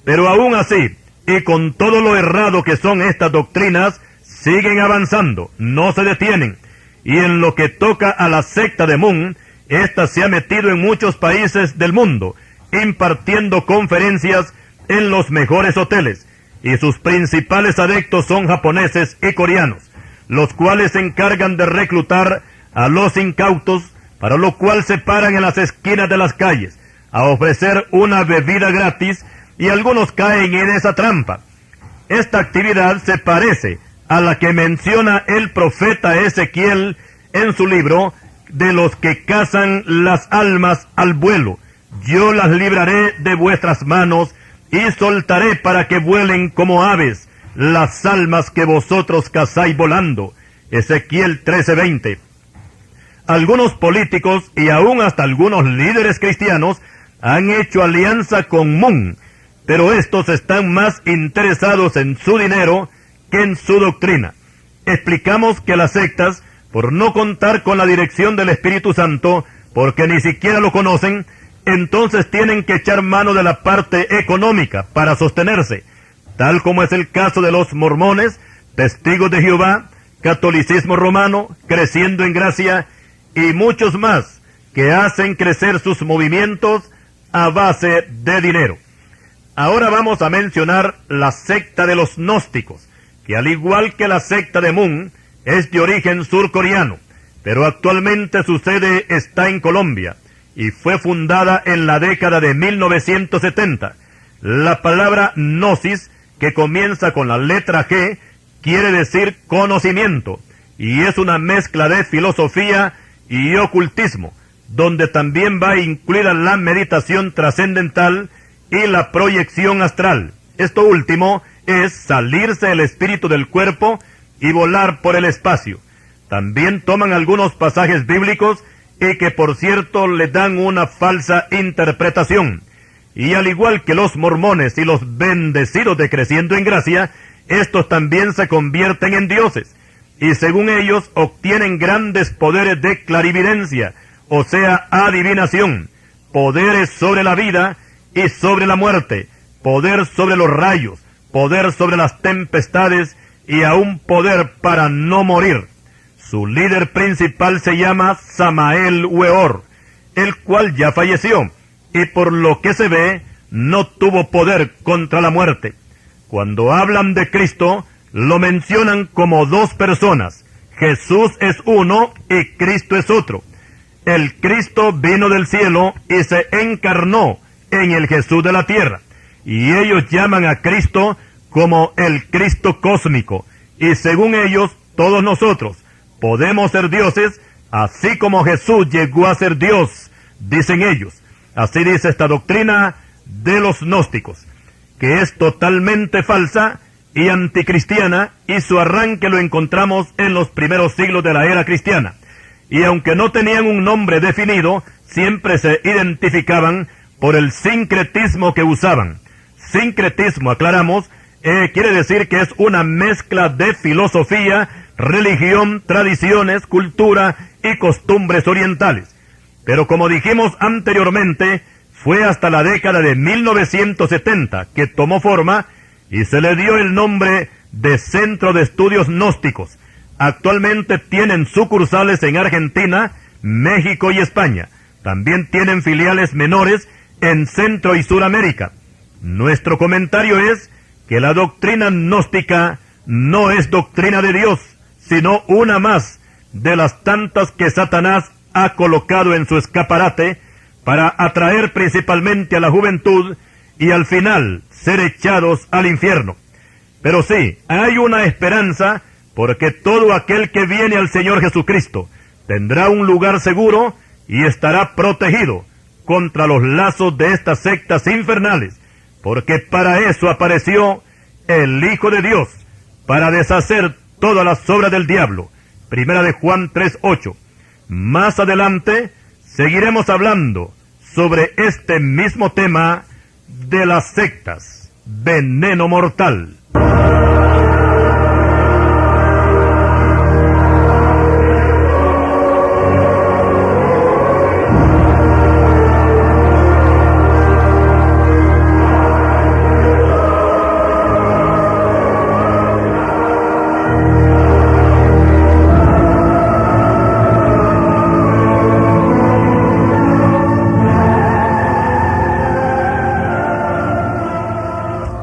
Pero aún así, y con todo lo errado que son estas doctrinas, siguen avanzando, no se detienen. Y en lo que toca a la secta de Moon, ésta se ha metido en muchos países del mundo, impartiendo conferencias en los mejores hoteles, y sus principales adeptos son japoneses y coreanos, los cuales se encargan de reclutar a los incautos, para lo cual se paran en las esquinas de las calles, a ofrecer una bebida gratis, y algunos caen en esa trampa. Esta actividad se parece a la que menciona el profeta Ezequiel en su libro, de los que cazan las almas al vuelo. Yo las libraré de vuestras manos, y soltaré para que vuelen como aves las almas que vosotros cazáis volando. Ezequiel 13:20. Algunos políticos y aún hasta algunos líderes cristianos han hecho alianza con Moon, pero estos están más interesados en su dinero que en su doctrina. Explicamos que las sectas, por no contar con la dirección del Espíritu Santo, porque ni siquiera lo conocen, entonces tienen que echar mano de la parte económica para sostenerse, tal como es el caso de los mormones, testigos de Jehová, catolicismo romano, creciendo en gracia, y muchos más que hacen crecer sus movimientos a base de dinero. Ahora vamos a mencionar la secta de los gnósticos, que al igual que la secta de Moon, es de origen surcoreano, pero actualmente su sede está en Colombia, y fue fundada en la década de 1970. La palabra gnosis, que comienza con la letra G, quiere decir conocimiento, y es una mezcla de filosofía y ocultismo, donde también va incluida la meditación trascendental y la proyección astral. Esto último es salirse el espíritu del cuerpo y volar por el espacio. También toman algunos pasajes bíblicos y que por cierto le dan una falsa interpretación. Y al igual que los mormones y los bendecidos de Creciendo en Gracia, estos también se convierten en dioses, y según ellos obtienen grandes poderes de clarividencia, o sea, adivinación, poderes sobre la vida y sobre la muerte, poder sobre los rayos, poder sobre las tempestades y aún poder para no morir. Su líder principal se llama Samael Weor, el cual ya falleció, y por lo que se ve, no tuvo poder contra la muerte. Cuando hablan de Cristo, lo mencionan como dos personas. Jesús es uno y Cristo es otro. El Cristo vino del cielo y se encarnó en el Jesús de la tierra. Y ellos llaman a Cristo como el Cristo cósmico. Y según ellos, todos nosotros podemos ser dioses, así como Jesús llegó a ser Dios, dicen ellos. Así dice esta doctrina de los gnósticos, que es totalmente falsa y anticristiana, y su arranque lo encontramos en los primeros siglos de la era cristiana. Y aunque no tenían un nombre definido, siempre se identificaban por el sincretismo que usaban. Sincretismo, aclaramos, quiere decir que es una mezcla de filosofía, religión, tradiciones, cultura y costumbres orientales. Pero como dijimos anteriormente, fue hasta la década de 1970 que tomó forma y se le dio el nombre de Centro de Estudios Gnósticos. Actualmente tienen sucursales en Argentina, México y España. También tienen filiales menores en Centro y Suramérica. Nuestro comentario es que la doctrina gnóstica no es doctrina de Dios, sino una más de las tantas que Satanás ha colocado en su escaparate para atraer principalmente a la juventud y al final ser echados al infierno. Pero sí, hay una esperanza, porque todo aquel que viene al Señor Jesucristo tendrá un lugar seguro y estará protegido contra los lazos de estas sectas infernales, porque para eso apareció el Hijo de Dios, para deshacer todas las obras del diablo. Primera de Juan 3:8. Más adelante seguiremos hablando sobre este mismo tema de las sectas, veneno mortal.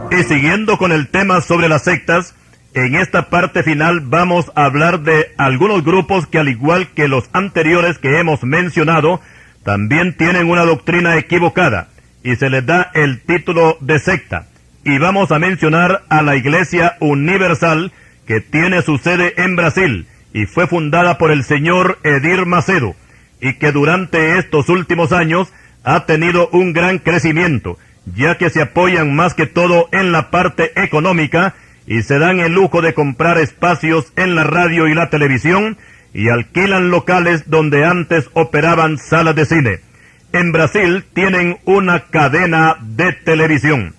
Y siguiendo con el tema sobre las sectas, en esta parte final vamos a hablar de algunos grupos que, al igual que los anteriores que hemos mencionado, también tienen una doctrina equivocada y se les da el título de secta. Y vamos a mencionar a la Iglesia Universal, que tiene su sede en Brasil y fue fundada por el señor Edir Macedo, y que durante estos últimos años ha tenido un gran crecimiento, ya que se apoyan más que todo en la parte económica y se dan el lujo de comprar espacios en la radio y la televisión y alquilan locales donde antes operaban salas de cine. En Brasil tienen una cadena de televisión.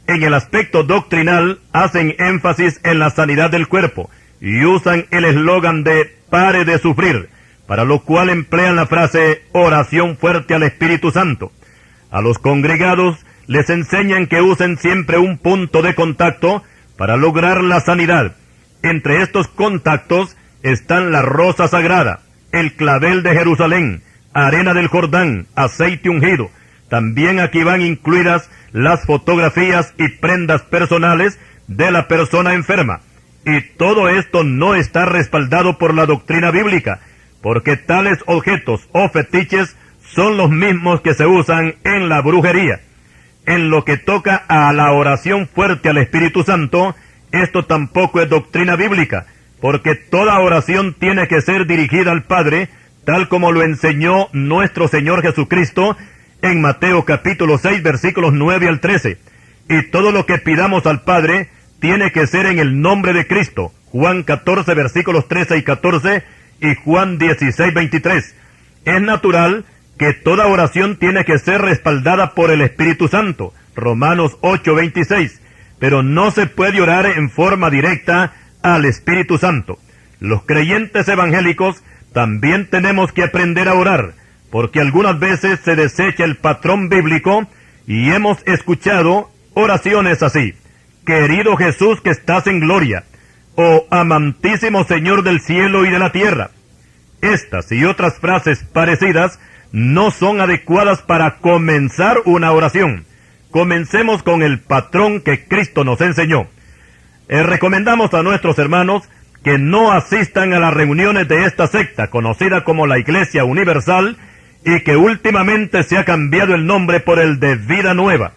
En el aspecto doctrinal hacen énfasis en la sanidad del cuerpo y usan el eslogan de "pare de sufrir", para lo cual emplean la frase "oración fuerte al Espíritu Santo". A los congregados les enseñan que usen siempre un punto de contacto para lograr la sanidad. Entre estos contactos están la rosa sagrada, el clavel de Jerusalén, arena del Jordán, aceite ungido. También aquí van incluidas las fotografías y prendas personales de la persona enferma. Y todo esto no está respaldado por la doctrina bíblica, porque tales objetos o fetiches son los mismos que se usan en la brujería. En lo que toca a la oración fuerte al Espíritu Santo, esto tampoco es doctrina bíblica, porque toda oración tiene que ser dirigida al Padre, tal como lo enseñó nuestro Señor Jesucristo en Mateo capítulo 6, versículos 9 al 13. Y todo lo que pidamos al Padre tiene que ser en el nombre de Cristo. Juan 14, versículos 13 y 14, y Juan 16, 23. Es natural que toda oración tiene que ser respaldada por el Espíritu Santo. Romanos 8, 26. Pero no se puede orar en forma directa al Espíritu Santo. Los creyentes evangélicos también tenemos que aprender a orar, porque algunas veces se desecha el patrón bíblico y hemos escuchado oraciones así: querido Jesús que estás en gloria, o amantísimo Señor del cielo y de la tierra. Estas y otras frases parecidas no son adecuadas para comenzar una oración. Comencemos con el patrón que Cristo nos enseñó. Recomendamos a nuestros hermanos que no asistan a las reuniones de esta secta, conocida como la Iglesia Universal, y que últimamente se ha cambiado el nombre por el de Vida Nueva.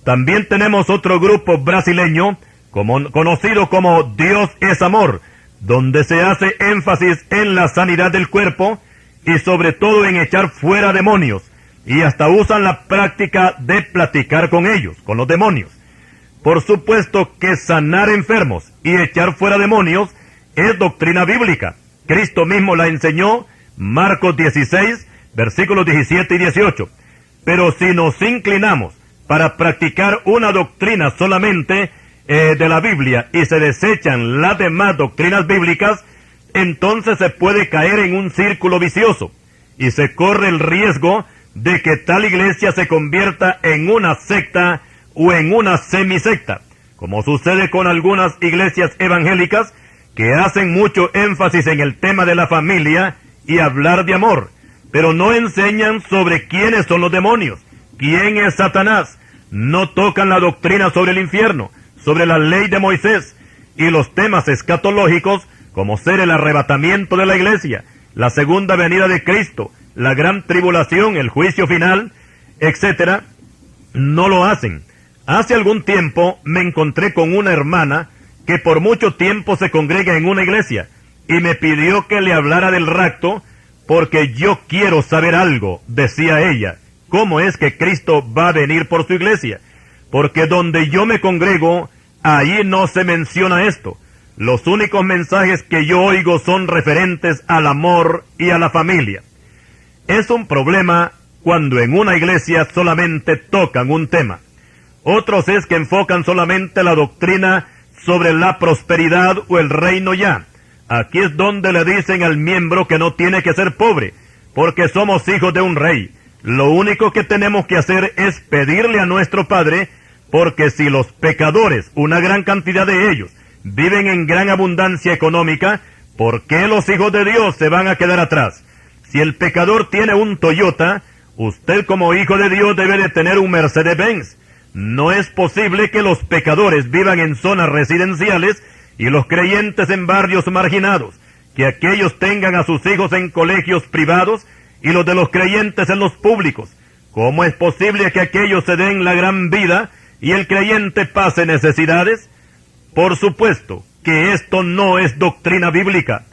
También tenemos otro grupo brasileño, conocido como Dios es Amor, donde se hace énfasis en la sanidad del cuerpo y sobre todo en echar fuera demonios, y hasta usan la práctica de platicar con ellos, con los demonios. Por supuesto que sanar enfermos y echar fuera demonios es doctrina bíblica. Cristo mismo la enseñó, Marcos 16, versículos 17 y 18. Pero si nos inclinamos para practicar una doctrina solamente de la Biblia y se desechan las demás doctrinas bíblicas, entonces se puede caer en un círculo vicioso y se corre el riesgo de que tal iglesia se convierta en una secta o en una semisecta, como sucede con algunas iglesias evangélicas que hacen mucho énfasis en el tema de la familia y hablar de amor, pero no enseñan sobre quiénes son los demonios, quién es Satanás, no tocan la doctrina sobre el infierno, sobre la ley de Moisés y los temas escatológicos como ser el arrebatamiento de la iglesia, la segunda venida de Cristo, la gran tribulación, el juicio final, etc. No lo hacen. Hace algún tiempo me encontré con una hermana que por mucho tiempo se congrega en una iglesia y me pidió que le hablara del rapto porque yo quiero saber algo, decía ella. ¿Cómo es que Cristo va a venir por su iglesia? Porque donde yo me congrego, ahí no se menciona esto. Los únicos mensajes que yo oigo son referentes al amor y a la familia. Es un problema cuando en una iglesia solamente tocan un tema. Otros es que enfocan solamente la doctrina sobre la prosperidad o el reino ya. Aquí es donde le dicen al miembro que no tiene que ser pobre, porque somos hijos de un rey. Lo único que tenemos que hacer es pedirle a nuestro Padre, porque si los pecadores, una gran cantidad de ellos, viven en gran abundancia económica, ¿por qué los hijos de Dios se van a quedar atrás? Si el pecador tiene un Toyota, usted como hijo de Dios debe de tener un Mercedes-Benz. No es posible que los pecadores vivan en zonas residenciales y los creyentes en barrios marginados, que aquellos tengan a sus hijos en colegios privados y los de los creyentes en los públicos. ¿Cómo es posible que aquellos se den la gran vida y el creyente pase necesidades? Por supuesto que esto no es doctrina bíblica.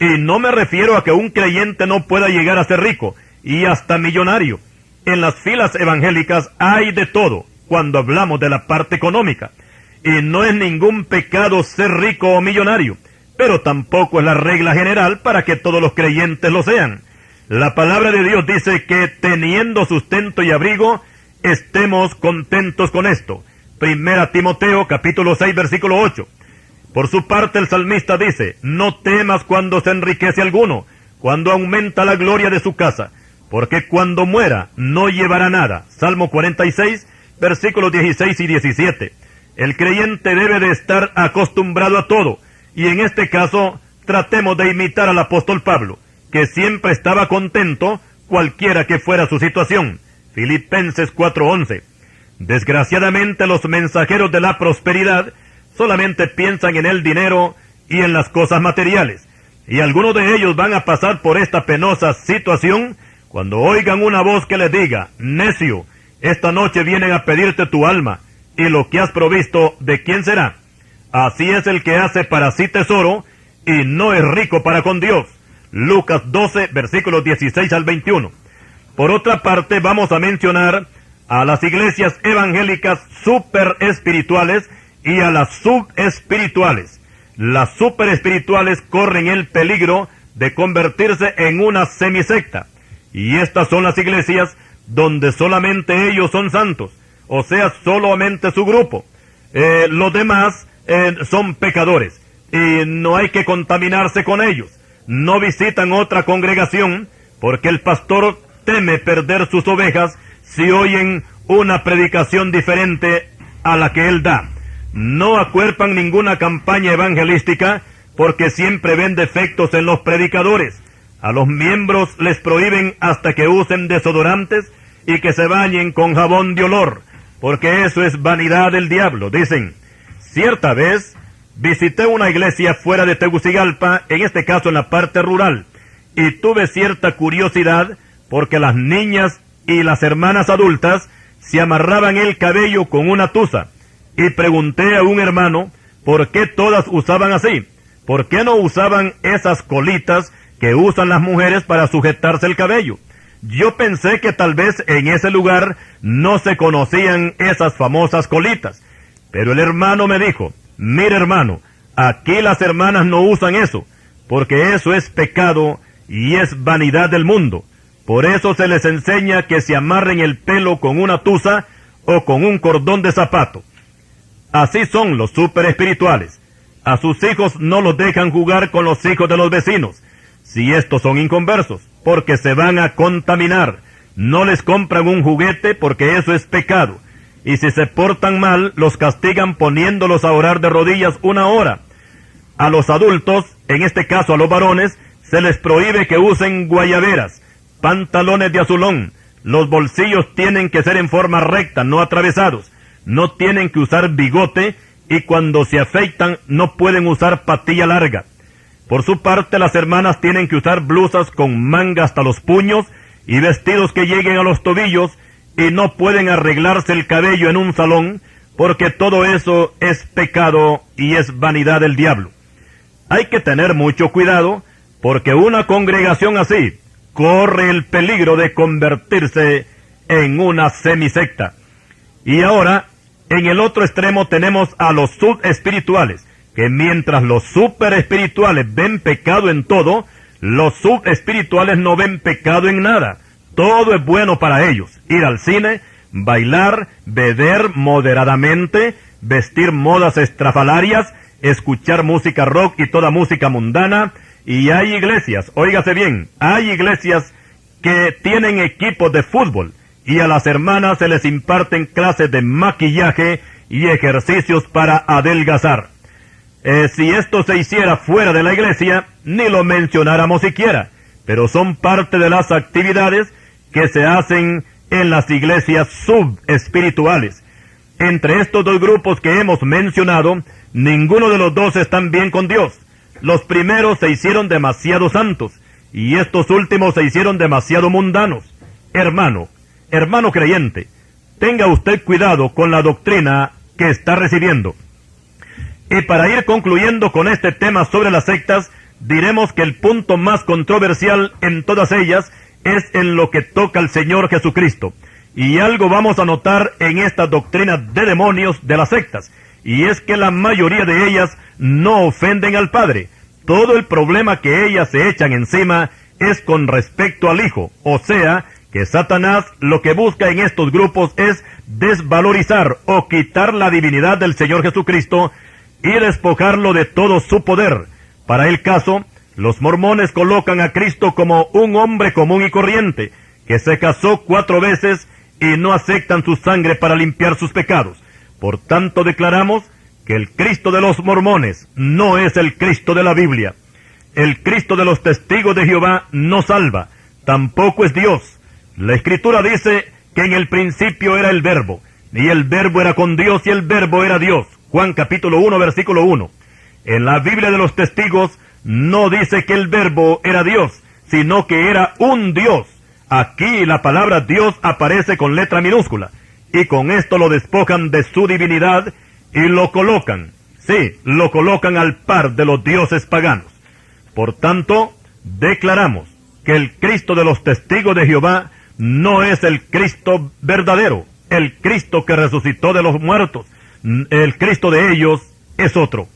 Y no me refiero a que un creyente no pueda llegar a ser rico y hasta millonario. En las filas evangélicas hay de todo cuando hablamos de la parte económica. Y no es ningún pecado ser rico o millonario, pero tampoco es la regla general para que todos los creyentes lo sean. La palabra de Dios dice que teniendo sustento y abrigo, estemos contentos con esto. Primera Timoteo capítulo 6 versículo 8. Por su parte el salmista dice, no temas cuando se enriquece alguno, cuando aumenta la gloria de su casa, porque cuando muera no llevará nada. Salmo 46 versículos 16 y 17. El creyente debe de estar acostumbrado a todo, y en este caso tratemos de imitar al apóstol Pablo, que siempre estaba contento cualquiera que fuera su situación. Filipenses 4:11. Desgraciadamente los mensajeros de la prosperidad solamente piensan en el dinero y en las cosas materiales. Y algunos de ellos van a pasar por esta penosa situación cuando oigan una voz que les diga: necio, esta noche vienen a pedirte tu alma, y lo que has provisto, ¿de quién será? Así es el que hace para sí tesoro, y no es rico para con Dios. Lucas 12, versículos 16 al 21. Por otra parte, vamos a mencionar a las iglesias evangélicas super espirituales y a las subespirituales. Las super espirituales corren el peligro de convertirse en una semisecta, y estas son las iglesias donde solamente ellos son santos, o sea, solamente su grupo. Los demás son pecadores, y no hay que contaminarse con ellos. No visitan otra congregación, porque el pastor teme perder sus ovejas si oyen una predicación diferente a la que él da. No acuerpan ninguna campaña evangelística, porque siempre ven defectos en los predicadores. A los miembros les prohíben hasta que usen desodorantes y que se bañen con jabón de olor, porque eso es vanidad del diablo. Dicen: cierta vez visité una iglesia fuera de Tegucigalpa, en este caso en la parte rural, y tuve cierta curiosidad porque las niñas y las hermanas adultas se amarraban el cabello con una tusa, y pregunté a un hermano por qué todas usaban así, por qué no usaban esas colitas que usan las mujeres para sujetarse el cabello. Yo pensé que tal vez en ese lugar no se conocían esas famosas colitas, pero el hermano me dijo: mire, hermano, aquí las hermanas no usan eso, porque eso es pecado y es vanidad del mundo. Por eso se les enseña que se amarren el pelo con una tusa o con un cordón de zapato. Así son los super espirituales. A sus hijos no los dejan jugar con los hijos de los vecinos, si estos son inconversos, porque se van a contaminar. No les compran un juguete porque eso es pecado. Y si se portan mal, los castigan poniéndolos a orar de rodillas 1 hora. A los adultos, en este caso a los varones, se les prohíbe que usen guayaberas, pantalones de azulón. Los bolsillos tienen que ser en forma recta, no atravesados. No tienen que usar bigote, y cuando se afeitan no pueden usar patilla larga. Por su parte, las hermanas tienen que usar blusas con manga hasta los puños y vestidos que lleguen a los tobillos, y no pueden arreglarse el cabello en un salón, porque todo eso es pecado y es vanidad del diablo. Hay que tener mucho cuidado, porque una congregación así corre el peligro de convertirse en una semisecta. Y ahora, en el otro extremo tenemos a los subespirituales, que mientras los superespirituales ven pecado en todo, los subespirituales no ven pecado en nada. Todo es bueno para ellos: ir al cine, bailar, beber moderadamente, vestir modas estrafalarias, escuchar música rock y toda música mundana. Y hay iglesias, óigase bien, hay iglesias que tienen equipos de fútbol, y a las hermanas se les imparten clases de maquillaje y ejercicios para adelgazar. Si esto se hiciera fuera de la iglesia, ni lo mencionáramos siquiera, pero son parte de las actividades que se hacen en las iglesias subespirituales. Entre estos dos grupos que hemos mencionado, ninguno de los dos están bien con Dios. Los primeros se hicieron demasiado santos, y estos últimos se hicieron demasiado mundanos. Hermano creyente, tenga usted cuidado con la doctrina que está recibiendo. Y para ir concluyendo con este tema sobre las sectas, diremos que el punto más controversial en todas ellas es en lo que toca al Señor Jesucristo. Y algo vamos a notar en esta doctrina de demonios de las sectas, y es que la mayoría de ellas no ofenden al Padre. Todo el problema que ellas se echan encima es con respecto al Hijo, o sea, que Satanás lo que busca en estos grupos es desvalorizar o quitar la divinidad del Señor Jesucristo y despojarlo de todo su poder. Para el caso, los mormones colocan a Cristo como un hombre común y corriente, que se casó 4 veces y no aceptan su sangre para limpiar sus pecados. Por tanto, declaramos que el Cristo de los mormones no es el Cristo de la Biblia. El Cristo de los testigos de Jehová no salva, tampoco es Dios. La Escritura dice que en el principio era el Verbo, y el Verbo era con Dios, y el Verbo era Dios. Juan capítulo 1, versículo 1. En la Biblia de los testigos no dice que el verbo era Dios, sino que era un Dios. Aquí la palabra Dios aparece con letra minúscula, y con esto lo despojan de su divinidad y lo colocan, lo colocan al par de los dioses paganos. Por tanto, declaramos que el Cristo de los testigos de Jehová no es el Cristo verdadero, el Cristo que resucitó de los muertos. El Cristo de ellos es otro.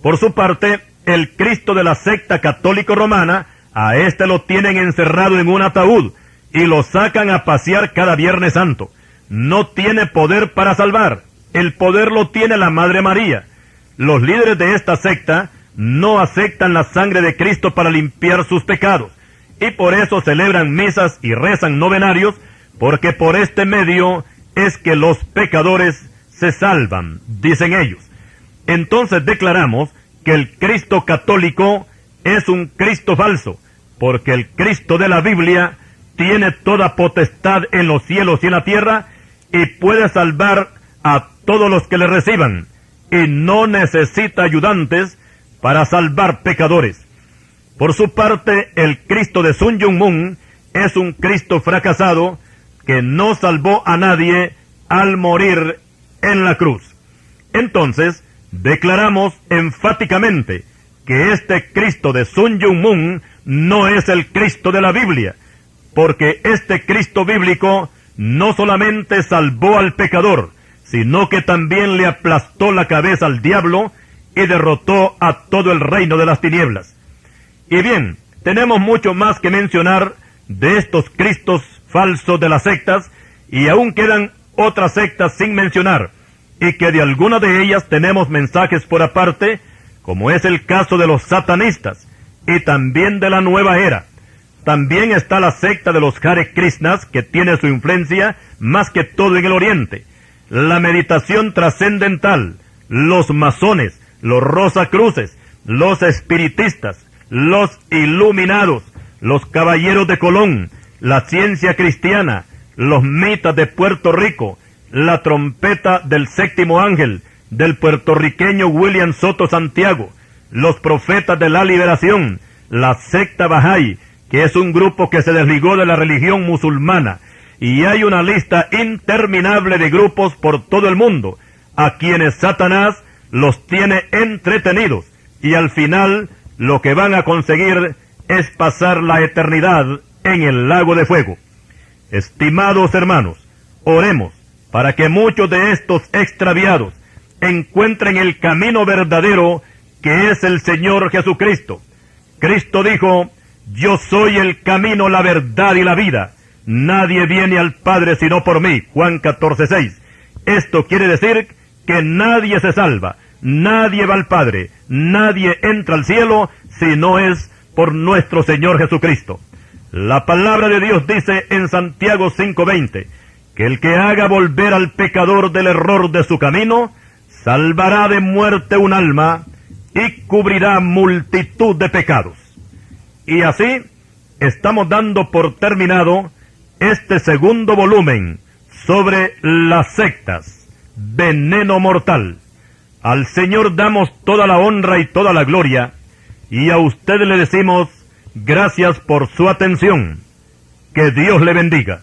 Por su parte, el Cristo de la secta católico romana, a este lo tienen encerrado en un ataúd y lo sacan a pasear cada Viernes Santo. No tiene poder para salvar. El poder lo tiene la Madre María. Los líderes de esta secta no aceptan la sangre de Cristo para limpiar sus pecados, y por eso celebran misas y rezan novenarios, porque por este medio es que los pecadores se salvan, dicen ellos. Entonces declaramos que el Cristo católico es un Cristo falso, porque el Cristo de la Biblia tiene toda potestad en los cielos y en la tierra, y puede salvar a todos los que le reciban, y no necesita ayudantes para salvar pecadores. Por su parte, el Cristo de Sun Myung Moon es un Cristo fracasado que no salvó a nadie al morir en la cruz. Entonces, declaramos enfáticamente que este Cristo de Sun Myung Moon no es el Cristo de la Biblia, porque este Cristo bíblico no solamente salvó al pecador, sino que también le aplastó la cabeza al diablo y derrotó a todo el reino de las tinieblas. Y bien, tenemos mucho más que mencionar de estos Cristos falsos de las sectas, y aún quedan otras sectas sin mencionar, y que de alguna de ellas tenemos mensajes por aparte, como es el caso de los satanistas, y también de la nueva era. También está la secta de los Hare Krishnas, que tiene su influencia más que todo en el oriente. La meditación trascendental, los masones, los rosacruces, los espiritistas, los iluminados, los caballeros de Colón, la ciencia cristiana, los mitas de Puerto Rico, la trompeta del séptimo ángel, del puertorriqueño William Soto Santiago, los profetas de la liberación, la secta Bahá'í, que es un grupo que se desligó de la religión musulmana, y hay una lista interminable de grupos por todo el mundo, a quienes Satanás los tiene entretenidos, y al final lo que van a conseguir es pasar la eternidad en el lago de fuego. Estimados hermanos, oremos para que muchos de estos extraviados encuentren el camino verdadero, que es el Señor Jesucristo. Cristo dijo: yo soy el camino, la verdad y la vida. Nadie viene al Padre sino por mí. Juan 14:6. Esto quiere decir que nadie se salva, nadie va al Padre, nadie entra al cielo si no es por nuestro Señor Jesucristo. La palabra de Dios dice en Santiago 5:20, que el que haga volver al pecador del error de su camino, salvará de muerte un alma y cubrirá multitud de pecados. Y así estamos dando por terminado este segundo volumen sobre las sectas, veneno mortal. Al Señor damos toda la honra y toda la gloria, y a usted le decimos gracias por su atención. Que Dios le bendiga.